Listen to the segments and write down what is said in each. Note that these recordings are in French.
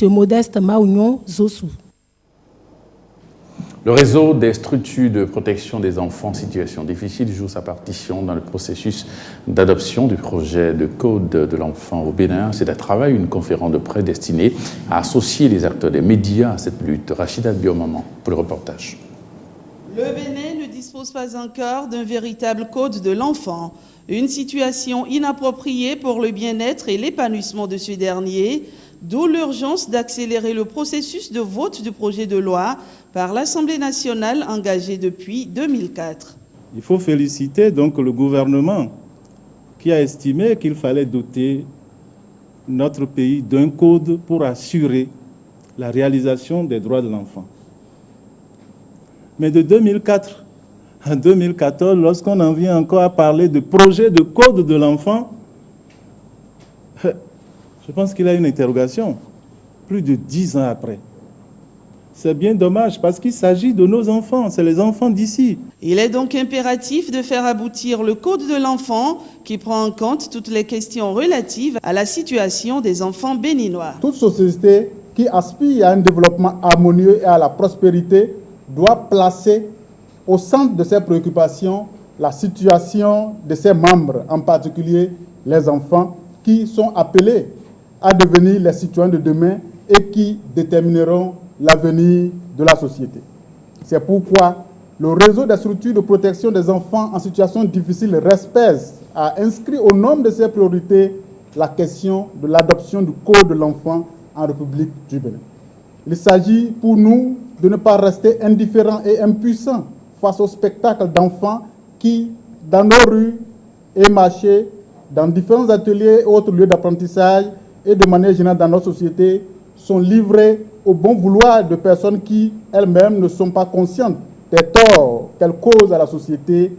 M. Modeste Maougnon Zossou. Le réseau des structures de protection des enfants en situation difficile joue sa partition dans le processus d'adoption du projet de code de l'enfant au Bénin. C'est à travers une conférence de presse destinée à associer les acteurs des médias à cette lutte. Rachida Biomaman pour le reportage. Le Bénin ne dispose pas encore d'un véritable code de l'enfant. Une situation inappropriée pour le bien-être et l'épanouissement de ce dernier, d'où l'urgence d'accélérer le processus de vote du projet de loi par l'Assemblée nationale engagée depuis 2004. Il faut féliciter donc le gouvernement qui a estimé qu'il fallait doter notre pays d'un code pour assurer la réalisation des droits de l'enfant. Mais de 2004 à 2014, lorsqu'on en vient encore à parler de projet de code de l'enfant, je pense qu'il y a une interrogation, plus de 10 ans après. C'est bien dommage parce qu'il s'agit de nos enfants, c'est les enfants d'ici. Il est donc impératif de faire aboutir le code de l'enfant qui prend en compte toutes les questions relatives à la situation des enfants béninois. Toute société qui aspire à un développement harmonieux et à la prospérité doit placer au centre de ses préoccupations la situation de ses membres, en particulier les enfants qui sont appelés à devenir les citoyens de demain et qui détermineront l'avenir de la société. C'est pourquoi le réseau des structures de protection des enfants en situation difficile, RESPES, a inscrit au nombre de ses priorités la question de l'adoption du code de l'enfant en République du Bénin. Il s'agit pour nous de ne pas rester indifférents et impuissants face au spectacle d'enfants qui, dans nos rues et marchés, dans différents ateliers et autres lieux d'apprentissage et de manière générale dans notre société, sont livrés au bon vouloir de personnes qui, elles-mêmes, ne sont pas conscientes des torts qu'elles causent à la société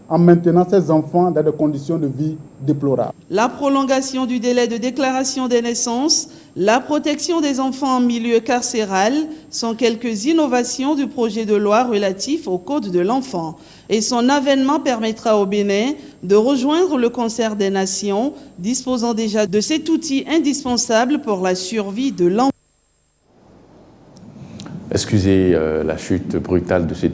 en maintenant ces enfants dans des conditions de vie déplorables. La prolongation du délai de déclaration des naissances, la protection des enfants en milieu carcéral sont quelques innovations du projet de loi relatif au Code de l'enfant. Et son avènement permettra au Bénin de rejoindre le concert des nations, disposant déjà de cet outil indispensable pour la survie de l'enfant. Excusez la chute brutale de cet